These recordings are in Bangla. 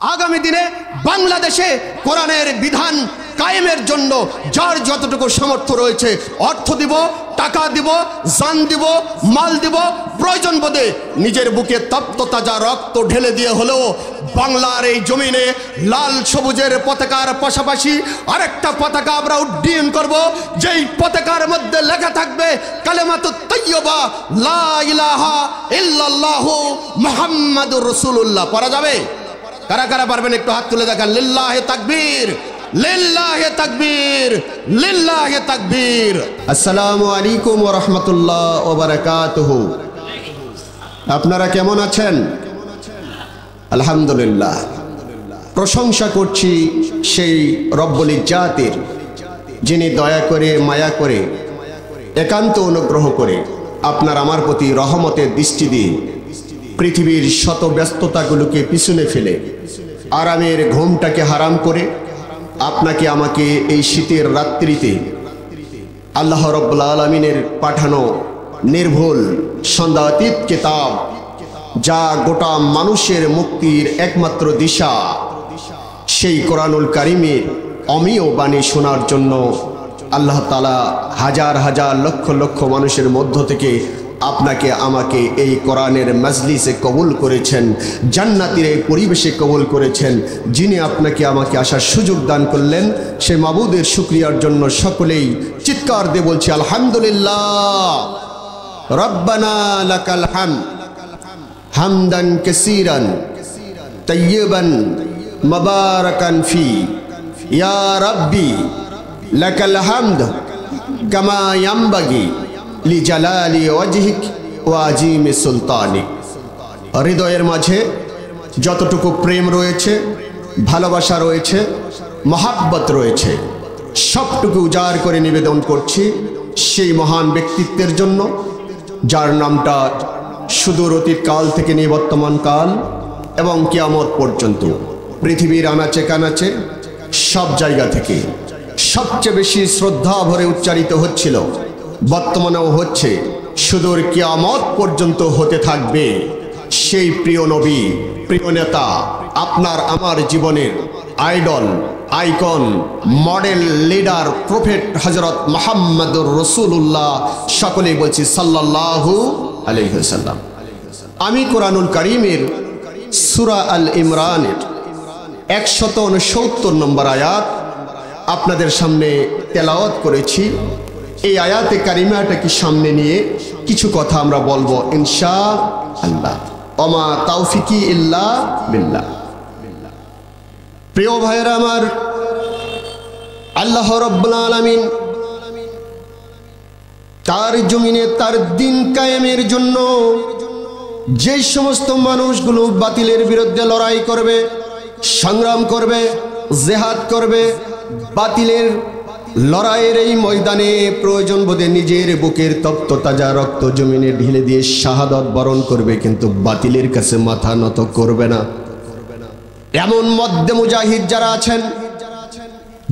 আগামী দিনে বাংলাদেশে কোরআনের বিধান কায়েমের জন্য যার যতটুকু সামর্থ্য রয়েছে অর্থ দিব, টাকা দিব, জান দিব, মাল দিব, প্রয়োজন বোধে নিজের বুকে তপ্ত তাজা রক্ত ঢেলে দিয়ে হলেও বাংলার এই জমিনে লাল সবুজের পতাকার পাশাপাশি আরেকটা পতাকা আমরা উড্ডীন করব, যেই পতাকার মধ্যে লেখা থাকবে কালেমাতুত তাইয়্যিবা লা ইলাহা ইল্লাল্লাহু মুহাম্মাদুর রাসূলুল্লাহ। পড়া যাবে? কারা কারা পারবেন একটু হাত তুলে দেখান। লিল্লাহি তাকবীর, লিল্লাহি তাকবীর, লিল্লাহি তাকবীর। আসসালামু আলাইকুম ওয়া রাহমাতুল্লাহ ওয়া বারাকাতুহু। আপনারা কেমন আছেন? আলহামদুলিল্লাহ। প্রশংসা করছি সেই রব্বুল ইজ্জাতের, যিনি দয়া করে মায়া করে একান্ত অনুগ্রহ করে আপনার আমার প্রতি রহমতের দৃষ্টি দিয়ে পৃথিবীর শত ব্যস্ততাগুলোকে পিছনে ফেলে আরামের ঘুমটাকে হারাম করে আপনাকে আমাকে এই শীতের রাত্রিতে আল্লাহ রাব্বুল আলামিনের পাঠানো নির্ভুল সন্ধ্যাতীত কিতাব, যা গোটা মানুষের মুক্তির একমাত্র দিশা, সেই কোরআনুল কারীমের অমীয় বাণী শোনার জন্য আল্লাহ তাআলা হাজার হাজার লক্ষ লক্ষ মানুষের মধ্য থেকে আপনাকে আমাকে এই কোরআনের মজলিসে কবুল করেছেন, জান্নাতের এই পরিবেশে কবুল করেছেন। যিনি আপনাকে আমাকে আসার সুযোগ দান করলেন, সেই মাবুদের শুকরিয়ার জন্য সকলেই চিৎকার দিয়ে বলছি আলহামদুলিল্লাহ। রব্বানা লাকাল হামদ হামদান কাসীরান তাইয়্যিবান মুবারাকান ফি, ইয়া রাব্বি লাকাল হামদ কামা ইয়ামবাগি লিজালালি ওয়াজহিক ওয়া আজিমি সুলতানিক। হৃদয়ের মাঝে যতটুকু প্রেম রয়েছে, ভালোবাসা রয়েছে, মহাব্বত রয়েছে, সবটুকু উজাড় করে নিবেদন করছি সেই মহান ব্যক্তিত্বের জন্য, যার নামটা সুদূর অতীতকাল থেকে নিয়ে বর্তমান কাল এবং কিয়ামত পর্যন্ত পৃথিবীর আনাচে কানাচে সব জায়গা থেকে সবচেয়ে বেশি শ্রদ্ধা ভরে উচ্চারিত হচ্ছিল, বর্তমানেও হচ্ছে, সুদূর কিয়ামত পর্যন্ত হতে থাকবে। সেই প্রিয় নবী, প্রিয় নেতা, আপনার আমার জীবনের idol, icon, model, leader, prophet হযরত মুহাম্মদুর রাসূলুল্লাহ, সকলেই বলছি সাল্লাল্লাহু আলাইহি ওয়াসাল্লাম। আমি কোরআনুল কারীমের সূরা আল ইমরানের 169 নম্বর আয়াত আপনাদের সামনে তেলাওয়াত করেছি। এই আয়াতে কারিমাটাকে সামনে নিয়ে কিছু কথা আমরা বলবো ইনশাআল্লাহ। ওমা তাওফিকি ইল্লা বিল্লাহ। প্রিয় ভাইরা আমার, আল্লাহ রাব্বুল আলামিন তার জমিনে তার দিন কায়েমের জন্য যে সমস্ত মানুষগুলো বাতিলের বিরুদ্ধে লড়াই করবে, সংগ্রাম করবে, জিহাদ করবে, বাতিলের লড়াইয়ের এই ময়দানে প্রয়োজন বোধে নিজের বুকের তপ্ত তাজা রক্ত জমিনে ঢেলে দিয়ে শাহাদাত বরণ করবে, কিন্তু বাতিলের কাছে মাথা নত করবে না। এমন মধ্যে মুজাহিদ যারা আছেন,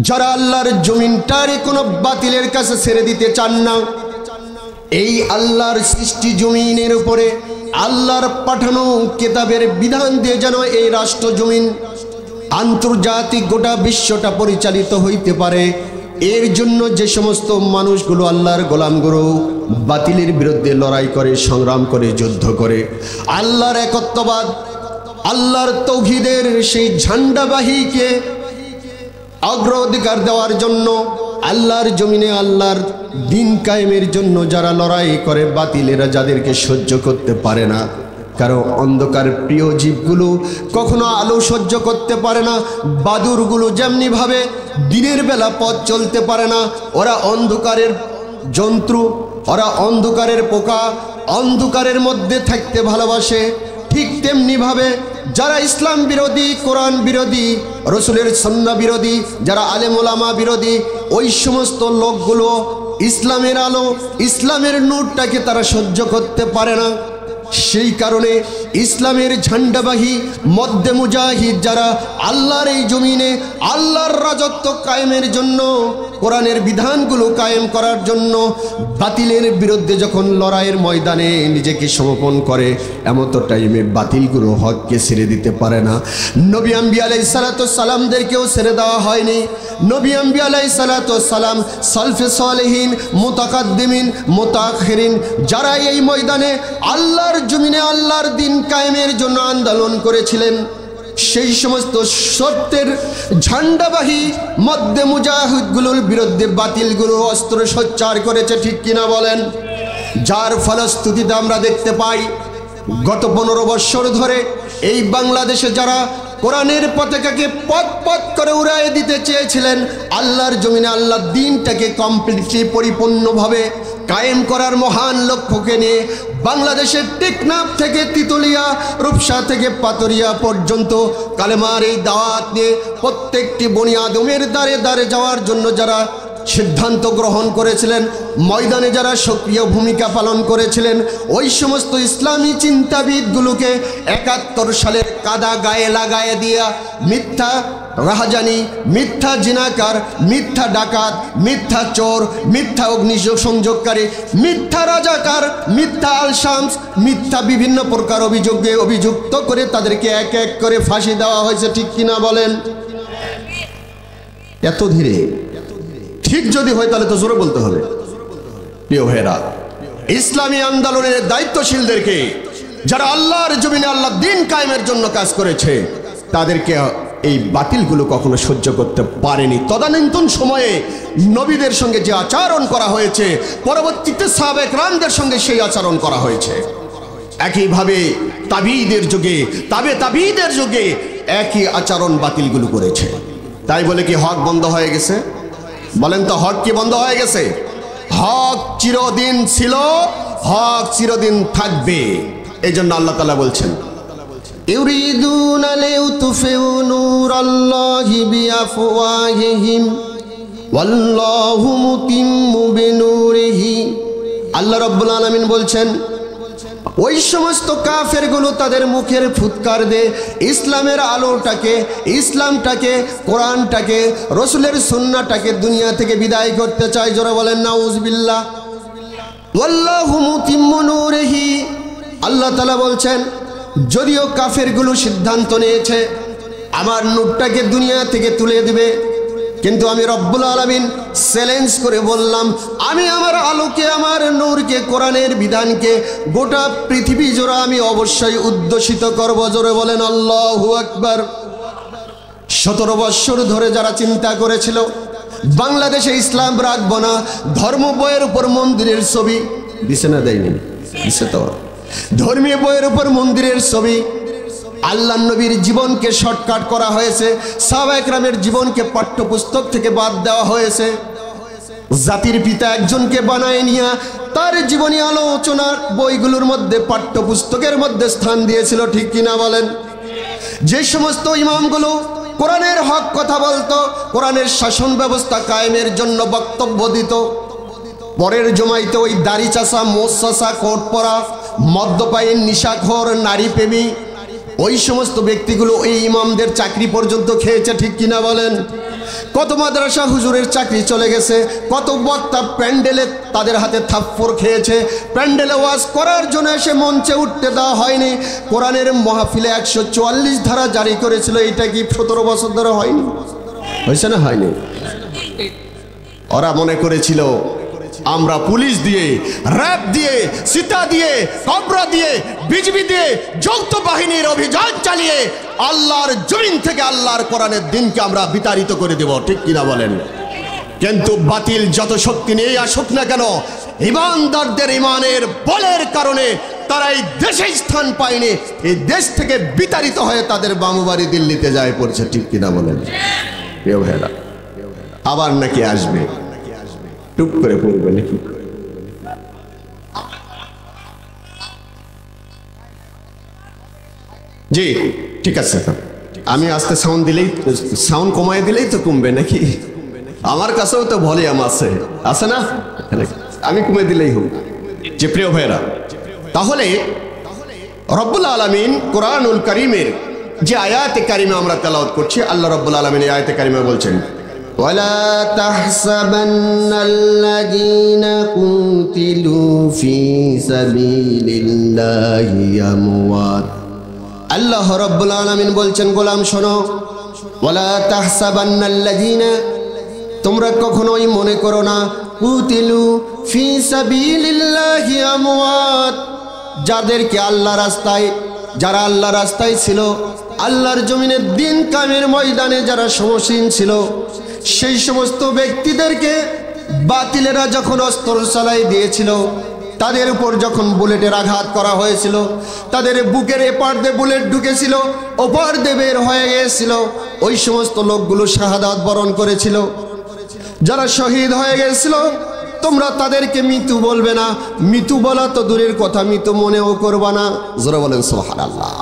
যারা আল্লাহর জমিনটারে কোনো বাতিলের কাছে ছেড়ে দিতে চান না, এই আল্লাহর সৃষ্টি জমিনের উপরে আল্লাহর পাঠানো কিতাবের বিধান দিয়ে যেন এই রাষ্ট্র জমিন আন্তর্জাতিক গোটা বিশ্বটা পরিচালিত হইতে পারে, এর জন্য যে সমস্ত মানুষগুলো আল্লাহর গোলামগুলো বাতিলের বিরুদ্ধে লড়াই করে, সংগ্রাম করে, যুদ্ধ করে, আল্লাহর একত্ববাদ, আল্লাহর তাওহীদের সেই ঝান্ডাবাহীকে অগ্রাধিকার দেওয়ার জন্য, আল্লাহর জমিনে আল্লাহর দিন কায়েমের জন্য যারা লড়াই করে, বাতিলেরা যাদেরকে সহ্য করতে পারে না, কারণ অন্ধকার প্রিয় জীবগুলো কখনো আলো সহ্য করতে পারে না। বাদুরগুলো যেমনি ভাবে দিনের বেলা পথ চলতে পারে না, ওরা অন্ধকারের জন্তু, ওরা অন্ধকারের পোকা, অন্ধকারের মধ্যে থাকতে ভালোবাসে, ঠিক তেমনি ভাবে যারা ইসলাম বিরোধী, কোরআন বিরোধী, রসুলের সুন্নাহ বিরোধী, যারা আলেম ওলামা বিরোধী, ওই সমস্ত লোকগুলো ইসলামের আলো, ইসলামের নূরটাকে তারা সহ্য করতে পারে না। সেই কারণে ইসলামের ঝান্ডাবাহী মধ্যে মুজাহিদ যারা আল্লাহর এই জমিনে আল্লাহর রাজত্ব কায়েমের জন্য কোরআনের বিধানগুলো কায়েম করার জন্য বাতিলের বিরুদ্ধে যখন লড়াইয়ের ময়দানে নিজেকে সমর্পণ করে, এমত টাইমে বাতিলগুলো হককে ছেড়ে দিতে পারে না। নবী আম্বিয়া আলাইহিস সালাতু সালামদেরকেও ছেড়ে দেওয়া হয়নি। নবী আম্বিয়া আলাইহিস সালাতু সালাম, সালফে সালেহিন, মুতাকাদ্দিমিন, মুতাআখিরিন যারা এই ময়দানে আল্লাহর জমিনে আল্লাহর দ্বীন কায়েমের জন্য আন্দোলন করেছিলেন, সেই সমস্ত সত্যের ঝান্ডাবাহী মধ্যে মুজাহিদগুলোর বিরুদ্ধে বাতিলগুলো অস্ত্র সজ্জার করেছে, ঠিক কিনা বলেন? যার ফলশ্রুতিতে আমরা দেখতে পাই গত 15 বছর ধরে এই বাংলাদেশে যারা কোরআনের পতাকাকে পথ পথ করে উড়াইয়ে দিতে চেয়েছিলেন, আল্লাহর জমিনে আল্লাহর দ্বীনটাকে কমপ্লিটলি পরিপূর্ণভাবে কায়েম করার মহান লক্ষ্যকে নিয়ে বাংলাদেশের টেকনাফ থেকে তিতুলিয়া, রূপসা থেকে পাতুরিয়া পর্যন্ত কালেমার এই দাওয়াত নিয়ে প্রত্যেকটি বনি আদমের দ্বারে দ্বারে যাওয়ার জন্য যারা সিদ্ধান্ত গ্রহণ করেছিলেন, ময়দানে যারা সক্রিয় ভূমিকা পালন করেছিলেন, ওই সমস্ত ইসলামী চিন্তাবিদগুলোকে 71 সালের কাদা গায়ে লাগায়ে দিয়া মিথ্যা রাহাজানি, মিথ্যা জিনাকার, মিথ্যা ডাকাত, মিথ্যা চোর, মিথ্যা অগ্নিসংযোগকারী, মিথ্যা রাজাকার, মিথ্যা আলশামস, মিথ্যা বিভিন্ন প্রকার অভিযোগে অভিযুক্ত করে তাদেরকে এক এক করে ফাঁসি দেওয়া হয়েছে, ঠিক কিনা বলেন? এত ধীরে ঠিক যদি হয় তাহলে তো জোরে বলতে হবে। প্রিয় ভাইরা, ইসলামী আন্দোলনের দায়িত্বশীলদেরকে, যারা আল্লাহর জমিনে আল্লাহর দ্বীন কায়েমের জন্য কাজ করেছে, তাদেরকে এই বাতিলগুলো কখনো সহ্য করতে পারেনি। তদানীন্তন সময়ে নবীদের সঙ্গে যে আচরণ করা হয়েছে, পরবর্তীতে সাহাবা একরামদের সঙ্গে সেই আচরণ করা হয়েছে। একইভাবে তাবিঈদের যুগে, তাবিঈদের যুগে একই আচরণ বাতিলগুলো করেছে। তাই বলে কি হক বন্ধ হয়ে গেছে? বলেন তো, হক কি বন্ধ হয়ে গেছে? হক চিরদিন ছিল, হক চিরদিন থাকবে। এই জন্য আল্লাহ তাআলা বলছেন, ইউরিদুনা লিউতফিউ নূরাল্লাহি বিআফওয়াহিহিম ওয়াল্লাহু মুতিম্মু বিনূরিহি। আল্লাহ রাব্বুল আলামিন বলছেন, ওই সমস্ত কাফেরগুলো তাদের মুখের ফুৎকার দে ইসলামের আলোটাকে, ইসলামটাকে, কোরআনটাকে, রসুলের সুন্নাহটাকে দুনিয়া থেকে বিদায় করতে চায়। জোরে বলেন নাউজুবিল্লাহ। ওয়াল্লাহু মুতিম্মু নূরিহি। আল্লাহ তাআলা বলছেন, যদিও কাফেরগুলো সিদ্ধান্ত নিয়েছে আমার নূরটাকে দুনিয়া থেকে তুলে দিবে, কিন্তু আমি রব্বুল আলামিন চ্যালেঞ্জ করে বললাম, আমি আমার আলোকে, আমার নূরকে, কোরআনের বিধানকে গোটা পৃথিবী জোড়া আমি অবশ্যই উদ্ঘোষিত করব। জোরে বলেন আল্লাহু আকবার। 17 বছর ধরে যারা চিন্তা করেছিল বাংলাদেশে ইসলাম রাখবো না, ধর্ম বইয়ের উপর মন্দিরের ছবি দিছে না, দেয়নি? দিছে তো। ধর্মীয় বইয়ের উপর মন্দিরের ছবি, আল্লাহ নবীর জীবনকে শর্টকাট করা হয়েছে, সাহাবা একরামের জীবনকে পাঠ্যপুস্তক থেকে বাদ দেওয়া হয়েছে। জাতির পিতা একজনকে বানায় নিয়ে তার জীবনী আলোচনার বইগুলোর মধ্যে, পাঠ্যপুস্তকের মধ্যে স্থান দিয়েছিল, ঠিক কিনা বলেন? যে সমস্ত ইমামগুলো কোরআনের হক কথা বলতো, কোরআনের শাসন ব্যবস্থা কায়েমের জন্য বক্তব্য দিত, পরের জমাইতে ওই দাড়ি চাষা, মোষ চাষা, কোট পরা, মদ্যপায়ী, নিশাখোর, নারী প্রেমী, ওই সমস্ত ব্যক্তিগুলো এই ইমামদের চাকরি পর্যন্ত খেয়েছে, ঠিক কিনা বলেন? কত মাদ্রাসা হুজুরের চাকরি চলে গেছে, কত বক্তা প্যান্ডেলে তাদের হাতে থাপ্পড় খেয়েছে, প্যান্ডেলে ওয়াজ করার জন্য এসে মঞ্চে উঠতে দেওয়া হয়নি। কোরআনের মাহফিলে 144 ধারা জারি করেছিল, এটা কি 17 বছর ধরে হয়নি? হয়েছে না? হয়নি। ওরা মনে করেছিল আমরা পুলিশ দিয়ে, র্যাব দিয়ে, সিতা দিয়ে, কবরা দিয়ে, বিজিবি দিয়ে, যৌথ বাহিনীর অভিযান চালিয়ে আল্লাহর জমিন থেকে আল্লাহর কোরআনের দ্বীনকে আমরা বিতাড়িত করে দেব, ঠিক কিনা বলেন? কিন্তু বাতিল যত শক্তি নিয়ে আসুক না কেন, ইমানদারদের ইমানের বলের কারণে তারা এই দেশে স্থান পায়নি, এই দেশ থেকে বিতাড়িত হয়ে তাদের বামুবাড়ি দিল্লিতে যায় পড়ছে, ঠিক কিনা বলেন? প্রিয় ভাইরা, আবার নাকি আসবে, টুপ করে পড়বে নাকি? জি ঠিক আছে, আমি আস্তে সাউন্ড দিলেই, সাউন্ড কমায় দিলেই তো কমবে নাকি? আমার কাছেও তো ভলিউম আছে, আছে না? আমি কমে দিলেই হোক। যে প্রিয় ভাইরা, তাহলে রব্বুল আলামিন কোরআনুল কারীমের যে আয়াতে কারিমা আমরা তেলাওয়াত করছি, আল্লাহ রব্বুল আলামিন এই আয়াতে কারিমা বলছেন, ولا تحسبن الذين قتلوا في سبيل الله أموات আল্লাহ রাব্বুল আলামিন বলছেন গোলাম শোনো ওয়ালা তাহসাবান্নাল্লাযীনা তোমরা কখনোই মনে করো না কুতিলু ফি সাবিলিল্লাহি আমওয়াত যাদেরকে যারা আল্লাহর রাস্তায় ছিল আল্লাহর জমিনে দ্বীন কায়েমের ময়দানে যারা সমসীন ছিল সেই সমস্ত ব্যক্তিদেরকে বাতিলেরা যখন অস্ত্র চালাই দিয়েছিল তাদের উপর যখন বুলেটের আঘাত করা হয়েছিল তাদের বুকের এপার দিয়ে বুলেট ঢুকেছিল ওপার দিয়ে বের হয়ে গিয়েছিল ওই সমস্ত লোকগুলো শাহাদাত বরণ করেছিল যারা শহীদ হয়ে গিয়েছিল তোমরা তাদেরকে মৃত্যু বলবে না মৃত্যু বলা তো দূরের কথা মৃত্যু মনেও করবা না জোরে বলেন সুবহানাল্লাহ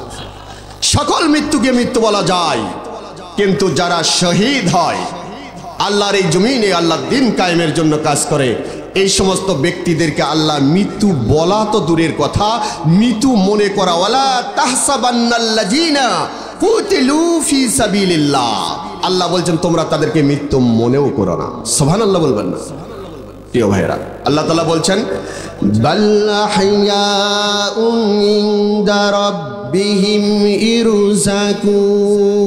সকল মৃত্যুকে মৃত্যু বলা যায় কিন্তু যারা শহীদ হয় আল্লাহর এই জমিনে আল্লাহর দ্বীন কায়েমের জন্য কাজ করে এই সমস্ত ব্যক্তিদেরকে আল্লাহ মৃত্যু বলা তো দূরের কথা মৃত্যু মনে করা ওয়ালা তাহসাবান্নাল্লাযীনা কুতিলু ফি সাবিলিল্লাহ আল্লাহ বলছেন তোমরা তাদেরকে মৃত্যু মনেও করো না সুবহানাল্লাহ বলবেন না প্রিয় ভাইরা আল্লাহ তাআলা বলছেন বাল আহইয়াউন ইনদা রাব্বিহিম ইরযাকুন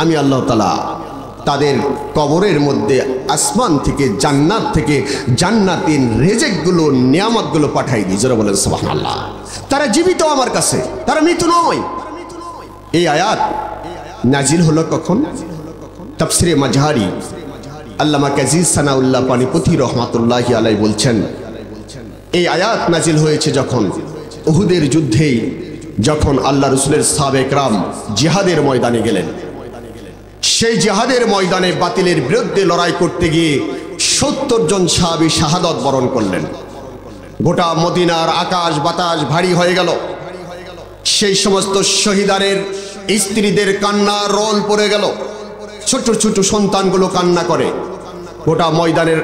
আমি আল্লাহ তাআলা তাদের কবরের মধ্যে আসমান থেকে জান্নাত থেকে জান্নাতের রিজিকগুলো নিয়ামতগুলো পাঠাই দিই জোরে বলেন সুবহানাল্লাহ তারা জীবিত আমার কাছে তারা মৃত নয় এই আয়াত নাজিল হলো কখন তাফসিরে মাজহারি আল্লামা কাজী সানাউল্লাহ পানিপথী রহমাতুল্লাহি আলাইহি বলছেন এই আয়াত নাজিল হয়েছে যখন উহুদের যুদ্ধে যখন আল্লাহ রাসূলের সাহাবে کرام জিহাদের ময়দানে গেলেন সেই জিহাদের ময়দানে বাতিলের বিরুদ্ধে লড়াই করতে গিয়ে 70 জন সাহাবী শাহাদাত বরণ করলেন গোটা মদিনার আকাশ বাতাস ভারী হয়ে গেল সেই সমস্ত শহীদারের স্ত্রীদের কান্না রোল পড়ে গেল ছোট ছোট সন্তানগুলো কান্না করে গোটা ময়দানের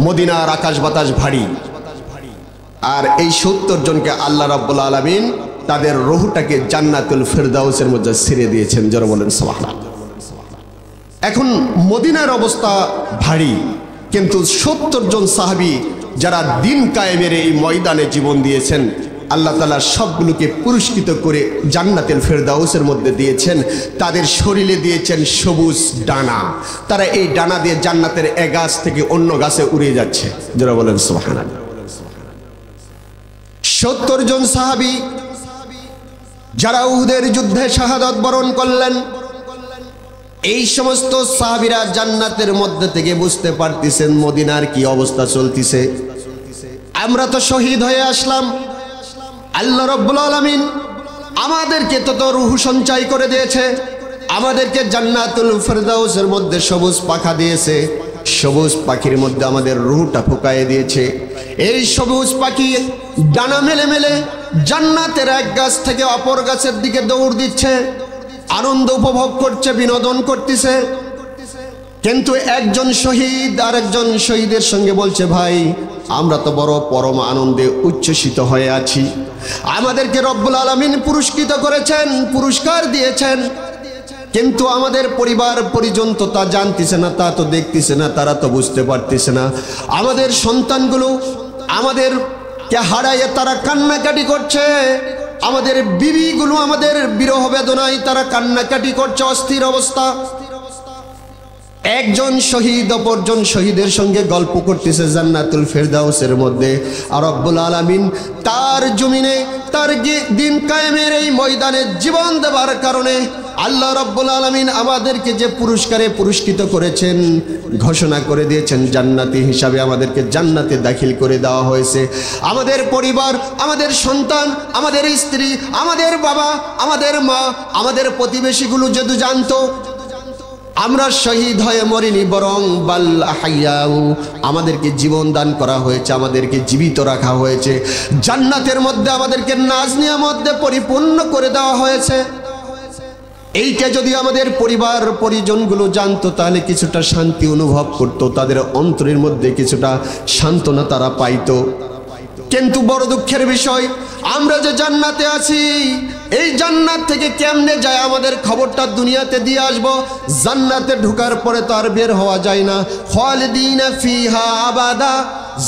মদিনার আকাশ বাতাস ভারী আর এই 70 জনকে আল্লাহ রাব্বুল আলামিন তাদের রূহটাকে জান্নাতুল ফেরদাউসের মধ্যে ছেড়ে দিয়েছেন যারা বলেন সুবহানাল্লাহ এখন মদিনার অবস্থা ভারী কিন্তু 70 জন সাহাবী যারা দ্বীন কায়েমের এই ময়দানে জীবন দিয়েছেন আল্লাহ তাআলা সবগুলোকে পুরস্কৃত করে জান্নাতুল ফেরদাউসের মধ্যে দিয়েছেন তাদের শরীরে দিয়েছেন সবুজ ডানা তারা এই ডানা দিয়ে জান্নাতের এক গাছ থেকে অন্য গাছে উড়ে যাচ্ছে যারা বলেন সুবহানাল্লাহ 70 জন সাহাবী যারা উহুদের যুদ্ধে শাহাদাত বরণ করলেন এই সমস্ত সাহাবীরা জান্নাতের মধ্যে থেকে বুঝতে পারতেছেন মদিনার কি অবস্থা চলতেছে আমরা তো শহীদ হয়ে আসলাম আল্লাহ রাব্বুল আলামিন আমাদেরকে তো রূহ সঞ্চয় করে দিয়েছে আমাদেরকে জান্নাতুল ফেরদাউসের মধ্যে সবুজ পাখা দিয়েছে সবুজ পাখির মধ্যে আমাদের রূহটা ফুকায়ে দিয়েছে এই সবুজ পাখি ডানা মেলে মেলে জান্নাতের এক গাছ থেকে অপর গাছের দিকে দৌড় দিচ্ছে আনন্দ উপভোগ করছে বিনোদন করতেছে কিন্তু একজন শহীদ আরেকজন শহীদের সঙ্গে বলছে ভাই আমরা তো বড় পরম আনন্দে উচ্ছ্বসিত হয়ে আছি আমাদেরকে রব্বুল আলামিন পুরস্কৃত করেছেন পুরস্কার দিয়েছেন কিন্তু আমাদের পরিবার পরিজন তো তা জানতেছে না তা তো দেখতেছে না তারা তো বুঝতে পারতেছে না আমাদের সন্তানগুলো আমাদেরকে হারাইয়ে তারা কান্নাকাটি করছে আমাদের বিবিগুলো আমাদের বিরহ বেদনায় তারা কান্নাকাটি করছে অস্থির অবস্থা একজন শহীদ অপরজন শহীদের সঙ্গে গল্প করতেছে জান্নাতুল ফেরদাউসের মধ্যে আর রব্বুল আলামিন তার জমিনে তার দ্বীন কায়েমের এই ময়দানে জীবন দেওয়ার কারণে আল্লাহ রাব্বুল আলামিন আমাদেরকে যে পুরস্কারে পুরস্কৃত করেছেন ঘোষণা করে দিয়েছেন জান্নাতি হিসাবে আমাদেরকে জান্নাতে দাখিল করে দেওয়া হয়েছে আমাদের পরিবার আমাদের সন্তান আমাদের স্ত্রী আমাদের বাবা আমাদের মা আমাদের প্রতিবেশীগুলো যদি জানতো আমরা শহীদ হয়ে মরিনি বরং বাল আহইয়াউ আমাদেরকে জীবন দান করা হয়েছে আমাদেরকে জীবিত রাখা হয়েছে জান্নাতের মধ্যে আমাদেরকে নাজ নিয়ামতে পরিপূর্ণ করে দেওয়া হয়েছে এইটা যদি আমাদের পরিবার পরিজনগুলো জানতো তাহলে কিছুটা শান্তি অনুভব করতো তাদের অন্তরের মধ্যে কিছুটা সান্ত্বনা তারা পাইতো কিন্তু বড় দুঃখের বিষয় আমরা যে জান্নাতে আছি এই জান্নাত থেকে কেমনে যায় আমাদের খবরটা দুনিয়াতে দিয়ে আসবো। জান্নাতে ঢোকার পরে তো আর বের হওয়া যায় না। খালিদিনা ফিহা আবাদা,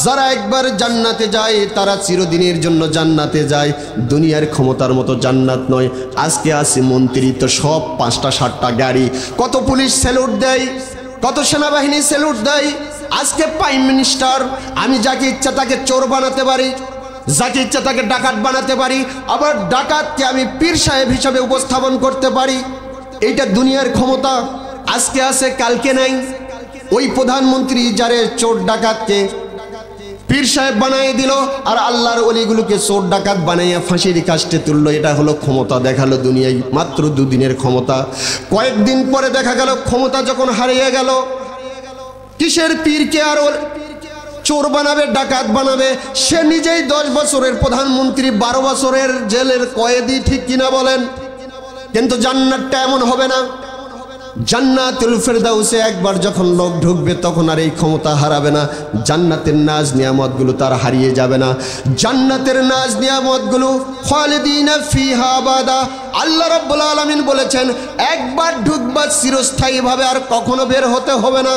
যারা একবার জান্নাতে যায় তারা চিরদিনের জন্য জান্নাতে যায়। দুনিয়ার ক্ষমতার মতো জান্নাত নয়। আজকে আসি মন্ত্রী তো সব 5টা 7টা গাড়ি, কত পুলিশ স্যালুট দেয়, কত সেনাবাহিনী স্যালুট দেয়। আজকে প্রাইম মিনিস্টার, আমি যাকে ইচ্ছা তাকে চোর বানাতে পারি, যাকে ইচ্ছা তাকে ডাকাত বানাতে পারি, আবার ডাকাতকে আমি পীর সাহেব হিসাবে উপস্থাপন করতে পারি। এইটা দুনিয়ার ক্ষমতা। আজকে আছে কালকে নাই। ওই প্রধানমন্ত্রী যারে চোর ডাকাতকে পীর সাহেব বানাই দিল, আর আল্লাহর ওলিগুলোকে চোর ডাকাত বানাইয়া ফাঁসির কাস্টে তুললো। এটা হলো ক্ষমতা দেখালো দুনিয়ায়, মাত্র 2 দিনের ক্ষমতা। কয়েকদিন পরে দেখা গেল ক্ষমতা যখন হারিয়ে গেল, কিসের পীরকে আর চোর বানাবে, ডাকাত বানাবে। সে নিজেই 10 বছরের প্রধানমন্ত্রী, 12 বছরের জেলের কয়েদি, ঠিক কিনা বলেন? কিন্তু জান্নাতটা এমন হবে না। জান্নাতুল ফেরদাউসে একবার যখন লোক ঢুকবে তখন আর এই ক্ষমতা হারাবে না। জান্নাতের নাজ নিয়ামতগুলো তার হারিয়ে যাবে না। জান্নাতের নাজ নিয়ামতগুলো খালিদিনা ফিহা আবাদা। আল্লাহ রাব্বুল আলামিন বলেছেন একবার ঢুকবা চিরস্থায়ীভাবে, আর কখনো বের হতে হবে না।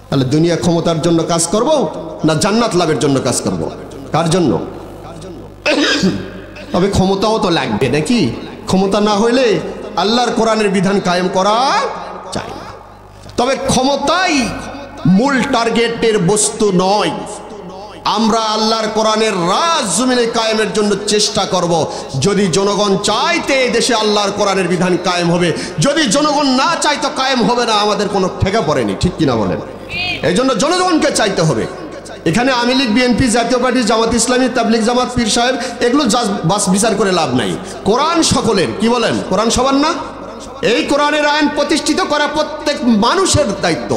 তাহলে দুনিয়া ক্ষমতার জন্য কাজ করব না জান্নাত লাভের জন্য কাজ করব? কার জন্য? তবে ক্ষমতাও তো লাগবে নাকি? ক্ষমতা না হইলে আল্লাহর কোরআনের বিধান কায়েম করা যায় না। তবে ক্ষমতাই মূল টার্গেটের বস্তু নয়। আমরা আল্লাহর কোরআনের রাজ জমিনে কায়েমের জন্য চেষ্টা করব। যদি জনগণ চাইতে এই দেশে আল্লাহর কোরআনের বিধান কায়েম হবে, যদি জনগণ না চাই তো কায়েম হবে না। আমাদের কোনো ঠেকা পড়েনি, ঠিক কিনা বলেন? এই জন্য জনগণকে চাইতে হবে। এখানে আওয়ামী লীগ, বিএনপি, জাতীয় পার্টি, জামাত ইসলামী, তাবলিগ জামাত, পীর সাহেব, এগুলো বাস বিচার করে লাভ নাই। কোরআন সকলের, কি বলেন? কোরআন সবার না? এই কোরআনের আইন প্রতিষ্ঠিত করা প্রত্যেক মানুষের দায়িত্ব,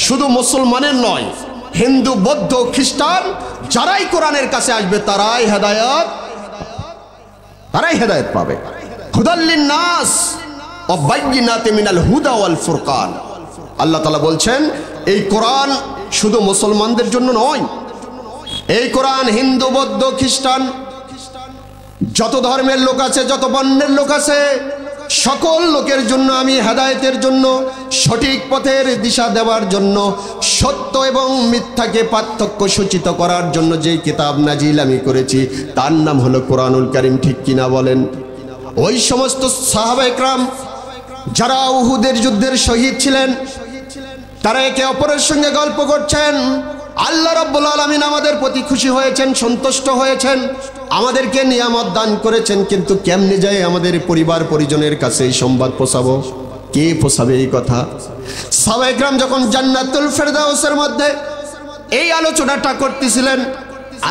শুধু মুসলমানের নয়। হিন্দু, বৌদ্ধ, খ্রিস্টান যারাই কোরআনের কাছে আসবে তারাই হেদায়েত পাবে। হুদাল্লিন নাস ওয়া বাইয়িনাতিন মিনাল হুদা ওয়াল ফুরকান। আল্লাহ তাআলা বলছেন এই কোরআন শুধু মুসলমানদের জন্য নয়। এই কোরআন হিন্দু, বৌদ্ধ, খ্রিস্টান, যত ধর্মের লোক আছে, যত বর্ণের লোক আছে, সকল লোকের জন্য আমি হেদায়েতের জন্য, সঠিক পথের দিশা দেওয়ার জন্য, সত্য এবং মিথ্যাকে পার্থক্য সূচিত করার জন্য যেই কিতাব নাজিল আমি করেছি তার নাম হলো কোরআনুল কারীম, ঠিক কিনা বলেন? ওই সমস্ত সাহাবায়ে কেরাম যারা উহুদের যুদ্ধের শহীদ ছিলেন, তারা একে অপরের সঙ্গে গল্প করছেন। আল্লাহ রাব্বুল আলামিন আমাদের প্রতি খুশি হয়েছেন, সন্তুষ্ট হয়েছেন, আমাদেরকে নিয়ামত দান করেছেন। কিন্তু কেমনে যায় আমাদের পরিবার পরিজনের কাছে এই সংবাদ পৌঁছাবো? কে পৌঁছাবে এই কথা? সাহাবায়ে কেরাম যখন জান্নাতুল ফেরদাউসের মধ্যে এই আলোচনাটা করতেছিলেন,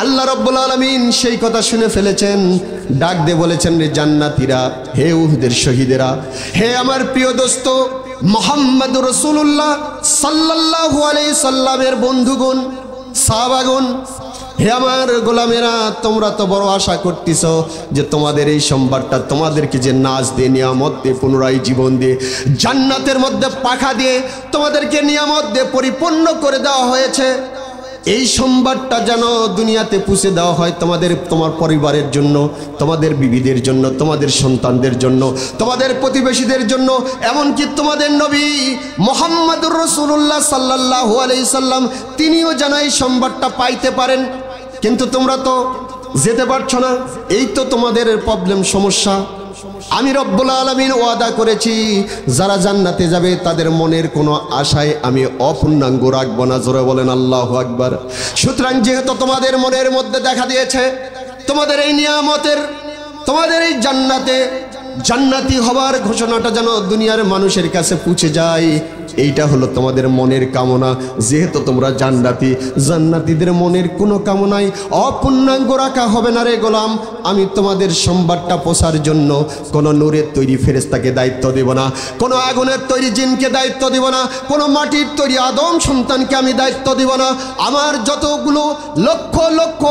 আল্লাহ রাব্বুল আলামিন সেই কথা শুনে ফেলেছেন। ডাক দিয়ে বলেছেন, রে জান্নাতীরা, হে উহুদের শহীদেরা, হে আমার প্রিয় দোস্ত মুহাম্মদুর রাসূলুল্লাহ সাল্লাল্লাহু আলাইহি সাল্লামের বন্ধুগণ, সাহাবাগণ, হে আমার গোলামেরা, তোমরা তো বড় আশা করতেছ যে তোমাদের এই সম্বাদটা, তোমাদেরকে যে নাজ দিয়ে, নিয়ামত দিয়ে, পুনরায় জীবন দিয়ে, জান্নাতের মধ্যে পাখা দিয়ে তোমাদেরকে নিয়ামত দিয়ে পরিপূর্ণ করে দেওয়া হয়েছে, এই সংবাদটা যেন দুনিয়াতে পৌঁছে দেওয়া হয় তোমার পরিবারের জন্য, তোমাদের বিবিদের জন্য, তোমাদের সন্তানদের জন্য, তোমাদের প্রতিবেশীদের জন্য, এমনকি তোমাদের নবী মুহাম্মদুর রাসূলুল্লাহ সাল্লাল্লাহু আলাইহি সাল্লাম তিনিও যেন এই সংবাদটা পাইতে পারেন। কিন্তু তোমরা তো যেতে পারছো না, এই তো তোমাদের প্রবলেম, সমস্যা। আমি রব্বুল আলামিন ওয়াদা করেছি যারা জান্নাতে যাবে তাদের মনের কোনো আশায় আমি অপূর্ণাঙ্গ রাখবো না। জোরে বলেন আল্লাহু আকবার। সুতরাং যেহেতু তোমাদের মনের মধ্যে দেখা দিয়েছে তোমাদের এই নিয়ামতের, তোমাদের এই জান্নাতি হবার ঘোষণাটা যেন দুনিয়ার মানুষের কাছে পৌঁছে যায়, এইটা হলো তোমাদের মনের কামনা। যেহেতু তোমরা জান্নাতীদের মনের কোনো কামনাই অপূর্ণাঙ্গ রাখা হবে না রে গোলাম। আমি তোমাদের সংবাদটা পৌঁছার জন্য কোনো নূরের তৈরি ফেরেশতাকে দায়িত্ব দেব না, কোনো আগুনের তৈরি জিনকে দায়িত্ব দেব না, কোনো মাটির তৈরি আদম সন্তানকে আমি দায়িত্ব দেব না। আমার যতগুলো লক্ষ লক্ষ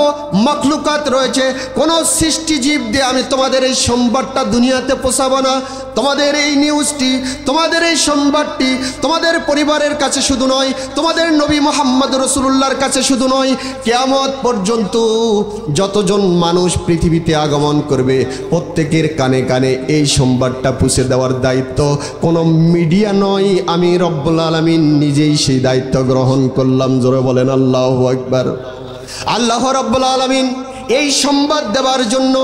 মাখলুকাত রয়েছে, কোনো সৃষ্টিজীব দিয়ে আমি তোমাদের এই সংবাদটা দুনিয়াতে পৌঁছাবো না। তোমাদের এই নিউজটি, তোমাদের এই সংবাদটি, তোমাদের তোমাদের পরিবারের কাছে শুধু নয়, তোমাদের নবী মুহাম্মদ রাসূলুল্লাহর কাছে শুধু নয়, কিয়ামত পর্যন্ত যতজন মানুষ পৃথিবীতে আগমন করবে প্রত্যেকের কানে কানে এই সংবাদটা পৌঁছে দেওয়ার দায়িত্ব কোনো মিডিয়া নয়, আমি রব্বুল আলামিন নিজেই সেই দায়িত্ব গ্রহণ করলাম। জোরে বলেন আল্লাহু আকবার। আল্লাহ রব্বুল আলামিন এই সংবাদ দেওয়ার জন্য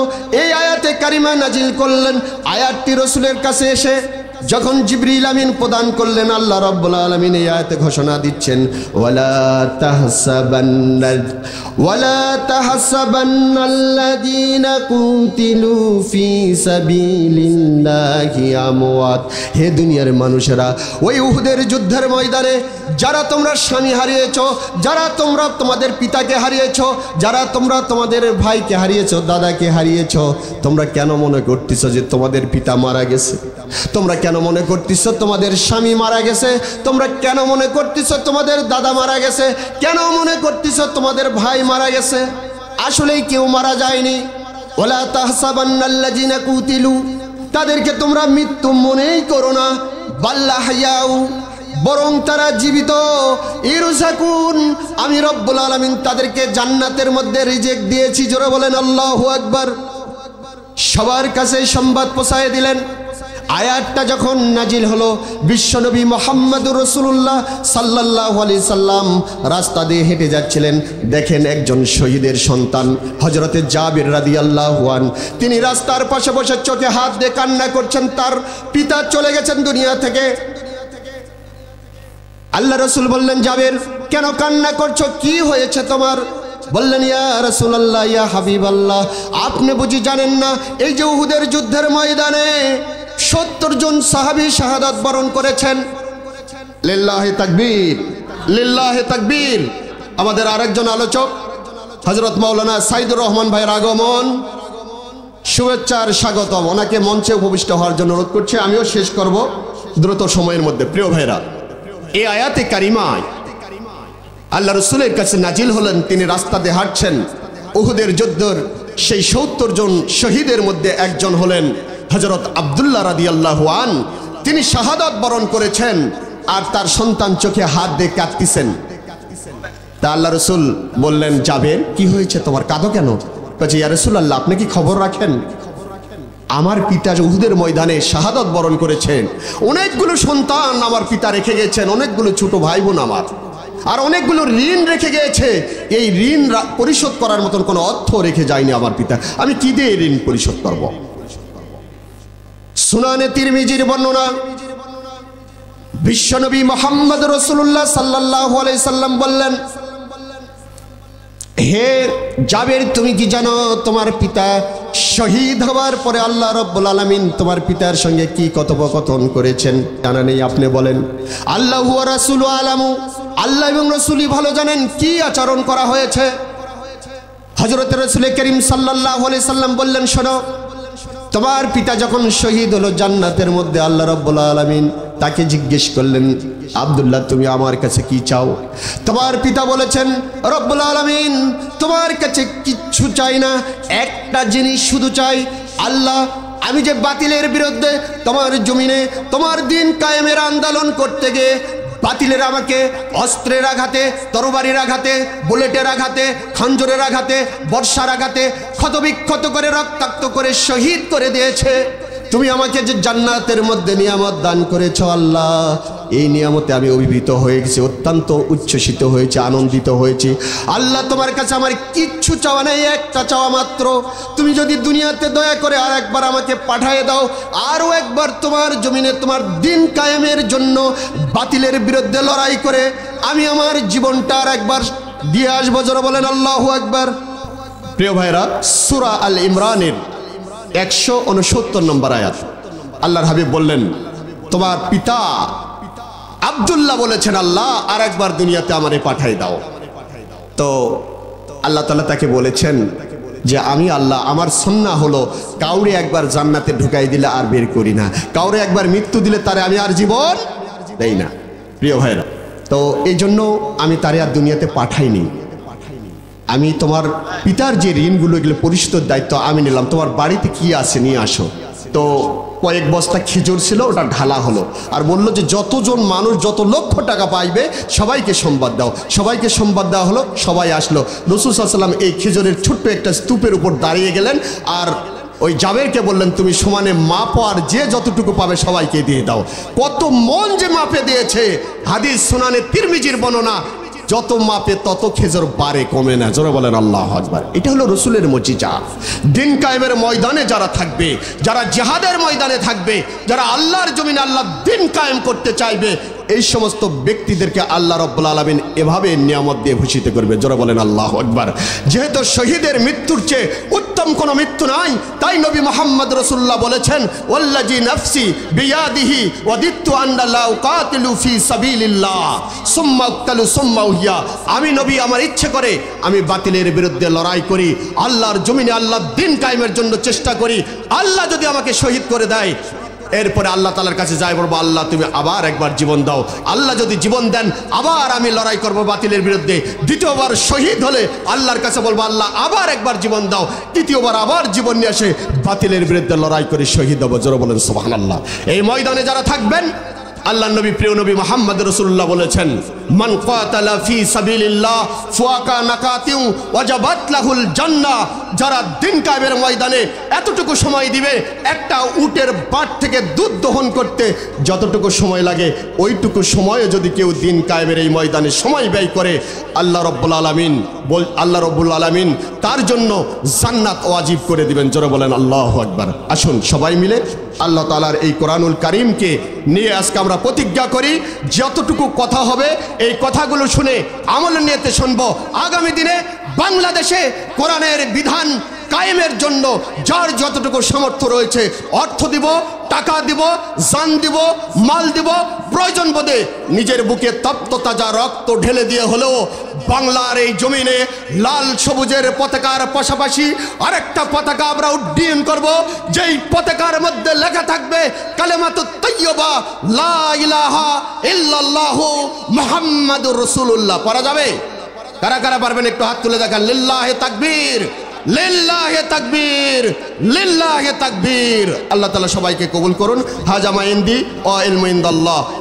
এই আয়াতে কারিমা নাজিল করলেন। আয়াতটি রাসূলের কাছে এসে যখন জিবরিল আমিন প্রদান করলেন, আল্লাহ রাব্বুল আলামিন এই আয়াতে ঘোষণা দিচ্ছেন, ওয়ালা তাহসাবান্নাল্লাযীনা কুতিলু ফি সাবিলিল্লাহি আমওয়াত। হে দুনিয়ার মানুষেরা, ওই উহুদের যুদ্ধের ময়দানে যারা তোমরা স্বামী হারিয়েছো, যারা তোমরা তোমাদের পিতাকে হারিয়েছো, যারা তোমরা তোমাদের ভাইকে হারিয়েছো, দাদাকে হারিয়েছো, তোমরা কেন মনে করতেছো যে তোমাদের পিতা মারা গেছে? তোমরা কেন মনে করতেছো তোমাদের স্বামী মারা গেছে? তোমরা কেন মনে করতেছো তোমাদের দাদা মারা গেছে? কেন মনে করতেছো তোমাদের ভাই মারা গেছে? আসলেই কেউ মারা যায়নি। ওয়ালা তাহসাবান্নাল্লাযীনা কুতিলু, তাদেরকে তোমরা মৃত্যু মনেই করো না, বাল আহইয়াউ, বরং তারা জীবিত। ইরজাকুন, আমি রব্বুল আলামিন তাদেরকে জান্নাতের মধ্যে রিজিক দিয়েছি। জোরে বলেন আল্লাহু আকবার। সবার কাছে সংবাদ পৌঁছায় দিলেন। আয়াতটা যখন নাজিল হলো, বিশ্বনবী মুহাম্মদুর রাসূলুল্লাহ সাল্লাল্লাহু আলাইহি সাল্লাম রাস্তা দিয়ে হেঁটে যাচ্ছিলেন। দেখেন একজন শহীদের সন্তান হযরতে জাবির রাদিয়াল্লাহু আন, তিনি রাস্তার পাশে বসে চোখে হাত দিয়ে কান্না করছেন। তার পিতা চলে গেছেন দুনিয়া থেকে। আল্লাহ রাসূল বললেন, জাবির কেন কান্না করছো, কি হয়েছে তোমার? বললেন, ইয়া রাসূলুল্লাহ, ইয়া হাবিবাল্লাহ, আপনি বুঝি জানেন না এই যে উহুদের যুদ্ধের ময়দানে 70 জন সাহাবী শাহাদাত বরণ করেছেন। লিল্লাহি তাকবীর, লিল্লাহি তাকবীর। আমাদের আরেকজন আলোচক হযরত মাওলানা সাইদুর রহমান ভাইয়ের আগমন, শুভেচ্ছার স্বাগতম। ওনাকে মঞ্চে উপবিষ্ট হওয়ার জন্য অনুরোধ করছি। আমিও শেষ করব দ্রুত সময়ের মধ্যে। প্রিয় ভাইরা, এই আয়াতে কারিমায় আল্লাহ রাসূলের কাছে নাজিল হলেন। তিনি রাস্তা দিয়ে হাঁটছেন। উহুদের যুদ্ধের সেই 70 জন শহীদের মধ্যে একজন হলেন হযরত আব্দুল্লাহ রাদিয়াল্লাহু আন। তিনি শাহাদাত বরণ করেছেন আর তার সন্তান চোখে হাত দিয়ে কাঁদতেছেন। তা আল্লাহ রাসূল বললেন, জাবের কি হয়েছে তোমার, কাঁদো কেন? বলছে, ইয়া রাসূলুল্লাহ, আপনি কি খবর রাখেন? আমার পিতা উহুদের ময়দানে শাহাদাত বরণ করেছেন। অনেকগুলো সন্তান আমার পিতা রেখে গেছেন, অনেকগুলো ছোট ভাই বোন আমার, আর অনেকগুলো ঋণ রেখে গিয়েছে। এই ঋণ পরিশোধ করার মতন কোনো অর্থ রেখে যায়নি আমার পিতা। আমি কি দিয়ে ঋণ পরিশোধ করব? সুনানে তিরমিজির বর্ণনা, বিশ্বনবী মুহাম্মদ রাসূলুল্লাহ সাল্লাল্লাহু আলাইহি সাল্লাম বললেন, হে জাবের, তুমি কি জানো তোমার পিতা শহীদ হওয়ার পরে আল্লাহ রাব্বুল আলামিন তোমার পিতার সঙ্গে কি কথোপকথন করেছেন? জানা নেই? আপনি বলেন। আল্লাহু ওয়া রাসূলু আলামু, আল্লাহ এবং রাসূলই ভালো জানেন কি আচরণ করা হয়েছে। হযরত রাসূল করিম সাল্লাল্লাহু আলাইহি সাল্লাম বললেন, শোনো, তোমার পিতা যখন শহীদ হলো জান্নাতের মধ্যে, আল্লাহ রাব্বুল আলামিন তাকে জিজ্ঞেস করলেন, আব্দুল্লাহ তুমি আমার কাছে কি চাও? তোমার পিতা বলেছেন, রব্বুল আলামিন তোমার কাছে কিচ্ছু চাই না, একটা জিনিস শুধু চাই, আল্লাহ আমি যে বাতিলের বিরুদ্ধে তোমার জমিনে তোমার দিন কায়েমের আন্দোলন করতে গিয়ে বাতিলের আমাকে অস্ত্রের আঘাতে, তরবারির আঘাতে, বুলেটের আঘাতে, খঞ্জরের আঘাতে, বর্ষার আঘাতে ক্ষতবিক্ষত করে রক্তাক্ত করে শহীদ করে দিয়েছে, তুমি আমাকে যে জান্নাতের মধ্যে নিয়ামত দান করেছো আল্লাহ, এই নিয়ামতে আমি অভিভূত হয়ে গেছি, অত্যন্ত উচ্ছ্বসিত হয়েছে, আনন্দিত হয়েছি। আল্লাহ তোমার কাছে আমার কিচ্ছু চাওয়া নেই, একটা চাওয়া মাত্র, তুমি যদি দুনিয়াতে দয়া করে আর একবার আমাকে পাঠিয়ে দাও, আরও একবার তোমার জমিনে তোমার দিন কায়েমের জন্য বাতিলের বিরুদ্ধে লড়াই করে আমি আমার জীবনটা আর একবার দিয়ে আসবো। যারা বলেন আল্লাহু আকবার। প্রিয় ভাইরা, সূরা আল ইমরানের 169 নম্বর আয়াত, আল্লাহর হাবিব বললেন, তোমার পিতা আব্দুল্লাহ বলেছেন, আল্লাহ আর একবার দুনিয়াতে আমারে পাঠাই দাও। তো আল্লাহ তাআলা তাকে বলেছেন যে আমি আল্লাহ, আমার সুন্নাহ হলো কাউরে একবার জান্নাতে ঢুকাই দিলে আর বের করি না, কাউরে একবার মৃত্যু দিলে তারে আমি আর জীবন দেই না। প্রিয় ভাইরা, তো এই জন্য আমি তারে আর দুনিয়াতে পাঠাইনি। আমি তোমার পিতার যে ঋণগুলো, এগুলো পরিশোধের দায়িত্ব আমি নিলাম। তোমার বাড়িতে কি আছে নিয়ে আসো। তো কয়েক বস্তা খেজুর ছিল, ওটা ঢালা হলো, আর বলল যে যতজন মানুষ যত লক্ষ টাকা পাইবে সবাইকে সংবাদ দাও। সবাইকে সংবাদ দেওয়া হলো, সবাই আসলো। রাসূল সাল্লাল্লাহু আলাইহি ওয়াসাল্লাম এই খেজুরের ছোট্ট একটা স্তূপের উপর দাঁড়িয়ে গেলেন, আর ওই জাবেরকে বললেন তুমি সমানে মাপো, আর যে যতটুকু পাবে সবাইকে দিয়ে দাও। কত মন যে মাপে দিয়েছে! হাদিস সুনানে তিরমিজির বর্ণনা, যত মাপে তত খেজুর বাড়ে, কমে না। জোরে বলেন আল্লাহু আকবার। এটা হলো রসুলের মুজিজা। দিন কায়েমের ময়দানে যারা থাকবে, যারা জিহাদের ময়দানে থাকবে, যারা আল্লাহর জমিনে আল্লাহর দিন কায়েম করতে চাইবে, এই সমস্ত ব্যক্তিদেরকে আল্লাহ রাব্বুল আলামিন এভাবে নিয়ামত দিয়ে ভূষিত করবে। জোরে বলেন আল্লাহু আকবার। যেহেতু শহীদের মৃত্যুর চেয়ে উত্তম কোনো মৃত্যু নাই, তাই নবী মুহাম্মদ রাসূলুল্লাহ বলেছেন, ওয়াল্লাযী নাফসি বিয়াদিহি ওয়াদিতু আন্না লা উকাতিলু ফি সাবিলিল্লাহ সুম্মা উকতালু সুম্মা উহিয়া। আমি নবী, আমার ইচ্ছে করে আমি বাতিলের বিরুদ্ধে লড়াই করি, আল্লাহর জমিনে আল্লাহর দিন কায়েমের জন্য চেষ্টা করি। আল্লাহ যদি আমাকে শহীদ করে দেয়, এরপরে আল্লাহ তাআলার কাছে যাই, বলবো আল্লাহ তুমি আবার একবার জীবন দাও। আল্লাহ যদি জীবন দেন, আবার আমি লড়াই করব বাতিলের বিরুদ্ধে। দ্বিতীয়বার শহীদ হলে আল্লাহর কাছে বলবো আল্লাহ আবার একবার জীবন দাও। তৃতীয়বার আবার জীবন নিয়ে এসে বাতিলের বিরুদ্ধে লড়াই করে শহীদ হবো। জোরে বলেন সুবহানাল্লাহ। এই ময়দানে যারা থাকবেন, আল্লাহ নবী, প্রিয় নবী মুহাম্মদ রাসূলুল্লাহ বলেছেন, মান কাতালা ফি সাবিলিল্লাহ ফুয়াকা নাকাতিউ ওয়াজাবাত লাহুল জান্নাহ। যারা দিন কায়েমের ময়দানে এতটুকু সময় দিবে, একটা উটের বাট থেকে দুধ দহন করতে যতটুকু সময় লাগে, ওইটুকু সময়ে যদি কেউ দিন কায়েমের এই ময়দানে সময় ব্যয় করে, আল্লাহ রাব্বুল আলামিন তার জন্য জান্নাত ওয়াজিব করে দিবেন। জোরে বলেন আল্লাহু আকবার। আসুন সবাই মিলে আল্লাহ তাআলার এই কোরআনুল কারীমকে নিয়ে আজকে আমরা প্রতিজ্ঞা করি, যতটুকু কথা হবে এই কথাগুলো শুনে আমল নিয়তে শুনবো। আগামী দিনে বাংলাদেশে কোরআনের বিধান কায়েমের জন্য যার যতটুকু সামর্থ্য রয়েছে, অর্থ দিব, টাকা দিব, জান দিব, মাল দিব, প্রয়োজন বোধে নিজের বুকে তপ্ত তাজা রক্ত ঢেলে দিয়ে হলেও বাংলার এই জমিনে লাল সবুজের পতাকার পাশাপাশি আরেকটা পতাকা আমরা উড্ডীন করব, যেই পতাকার মধ্যে লেখা থাকবে কালেমাতুত তাইয়্যিবা লা ইলাহা ইল্লাল্লাহু মুহাম্মাদুর রাসূলুল্লাহ। পড়া যাবে? কারা কারা পারবেন একটু হাত তুলে দেখান। লিল্লাহি তাকবীর, লিল্লাহি তাকবীর, লিল্লাহি তাকবীর। আল্লাহ তাআলা সবাইকে কবুল করুন। হাজা মা ইনদি ওয়া ইলমু ইনদাল্লাহ।